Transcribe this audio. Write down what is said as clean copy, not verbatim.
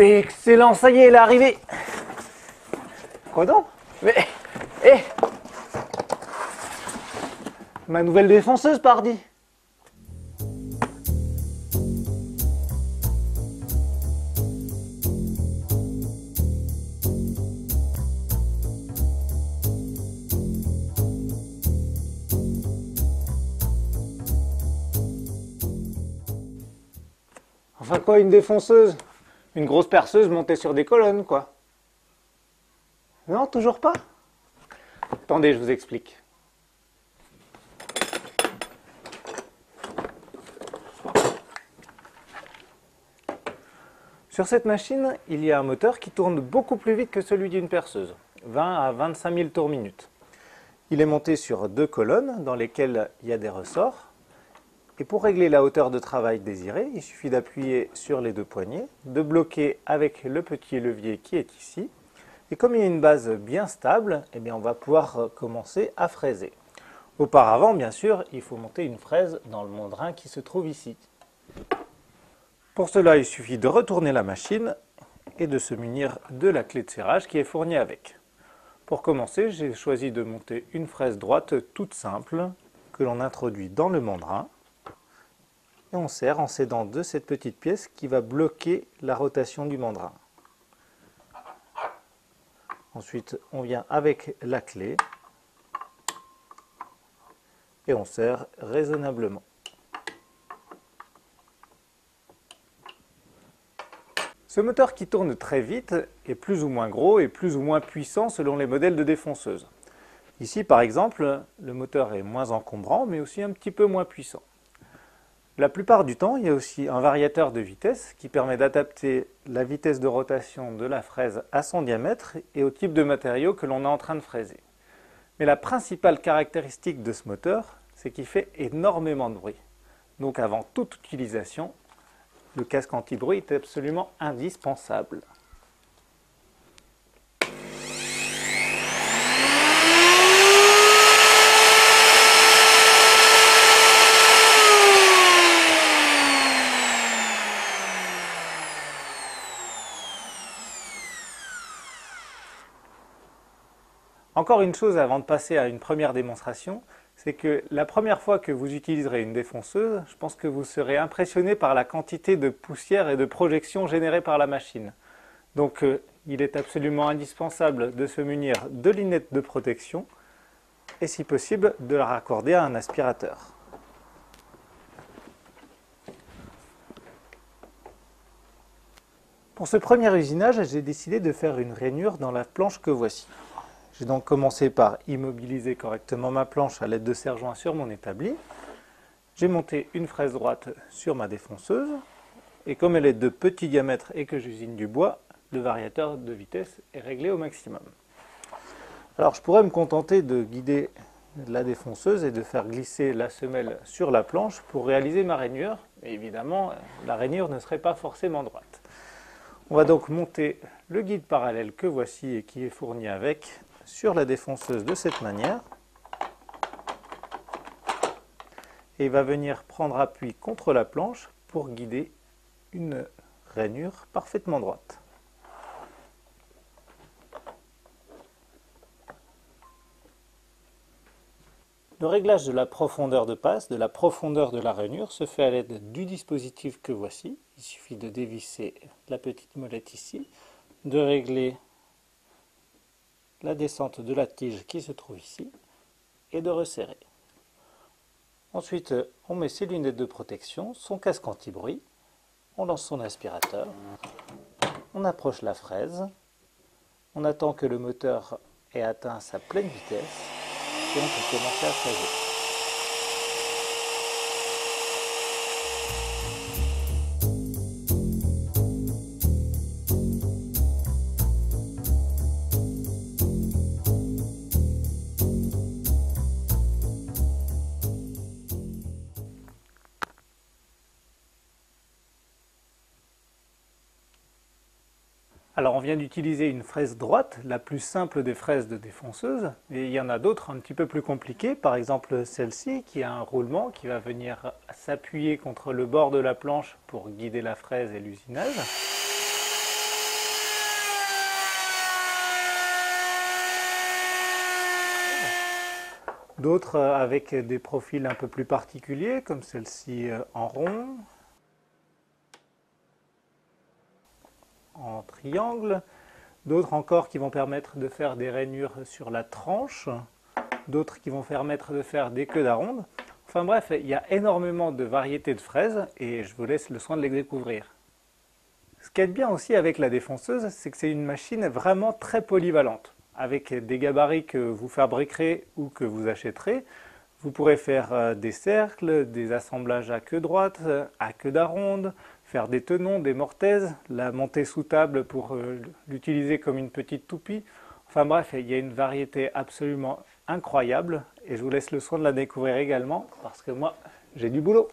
excellent, ça y est, elle est arrivée. Quoi donc? Mais, hé, ma nouvelle défonceuse, pardi. Enfin quoi, une défonceuse? Une grosse perceuse montée sur des colonnes, quoi. Non, toujours pas? Attendez, je vous explique. Sur cette machine, il y a un moteur qui tourne beaucoup plus vite que celui d'une perceuse, 20 à 25 000 tours minute. Il est monté sur deux colonnes dans lesquelles il y a des ressorts. Et pour régler la hauteur de travail désirée, il suffit d'appuyer sur les deux poignées, de bloquer avec le petit levier qui est ici. Et comme il y a une base bien stable, eh bien on va pouvoir commencer à fraiser. Auparavant, bien sûr, il faut monter une fraise dans le mandrin qui se trouve ici. Pour cela, il suffit de retourner la machine et de se munir de la clé de serrage qui est fournie avec. Pour commencer, j'ai choisi de monter une fraise droite toute simple que l'on introduit dans le mandrin. Et on serre en s'aidant de cette petite pièce qui va bloquer la rotation du mandrin. Ensuite, on vient avec la clé et on serre raisonnablement. Ce moteur qui tourne très vite est plus ou moins gros et plus ou moins puissant selon les modèles de défonceuse. Ici, par exemple, le moteur est moins encombrant mais aussi un petit peu moins puissant. La plupart du temps, il y a aussi un variateur de vitesse qui permet d'adapter la vitesse de rotation de la fraise à son diamètre et au type de matériau que l'on est en train de fraiser. Mais la principale caractéristique de ce moteur, c'est qu'il fait énormément de bruit. Donc avant toute utilisation, le casque anti-bruit est absolument indispensable. Encore une chose avant de passer à une première démonstration, c'est que la première fois que vous utiliserez une défonceuse, je pense que vous serez impressionné par la quantité de poussière et de projection générée par la machine. Donc il est absolument indispensable de se munir de lunettes de protection et si possible de la raccorder à un aspirateur. Pour ce premier usinage, j'ai décidé de faire une rainure dans la planche que voici. J'ai donc commencé par immobiliser correctement ma planche à l'aide de serre-joints sur mon établi. J'ai monté une fraise droite sur ma défonceuse. Et comme elle est de petit diamètre et que j'usine du bois, le variateur de vitesse est réglé au maximum. Alors je pourrais me contenter de guider la défonceuse et de faire glisser la semelle sur la planche pour réaliser ma rainure. Et évidemment, la rainure ne serait pas forcément droite. On va donc monter le guide parallèle que voici et qui est fourni avec sur la défonceuse de cette manière. Et il va venir prendre appui contre la planche pour guider une rainure parfaitement droite. Le réglage de la profondeur de passe, de la profondeur de la rainure, se fait à l'aide du dispositif que voici. Il suffit de dévisser la petite molette ici, de régler la descente de la tige qui se trouve ici et de resserrer. Ensuite, on met ses lunettes de protection, son casque anti-bruit, on lance son aspirateur, on approche la fraise, on attend que le moteur ait atteint sa pleine vitesse et on peut commencer à fraiser. Alors on vient d'utiliser une fraise droite, la plus simple des fraises de défonceuse, et il y en a d'autres un petit peu plus compliquées, par exemple celle-ci qui a un roulement qui va venir s'appuyer contre le bord de la planche pour guider la fraise et l'usinage. D'autres avec des profils un peu plus particuliers, comme celle-ci en rond, en triangle. D'autres encore qui vont permettre de faire des rainures sur la tranche. D'autres qui vont permettre de faire des queues d'aronde. Enfin bref, il y a énormément de variétés de fraises et je vous laisse le soin de les découvrir. Ce qui est bien aussi avec la défonceuse, c'est que c'est une machine vraiment très polyvalente. Avec des gabarits que vous fabriquerez ou que vous achèterez, vous pourrez faire des cercles, des assemblages à queue droite, à queue d'aronde, faire des tenons, des mortaises, la monter sous table pour l'utiliser comme une petite toupie. Enfin bref, il y a une variété absolument incroyable et je vous laisse le soin de la découvrir également parce que moi, j'ai du boulot.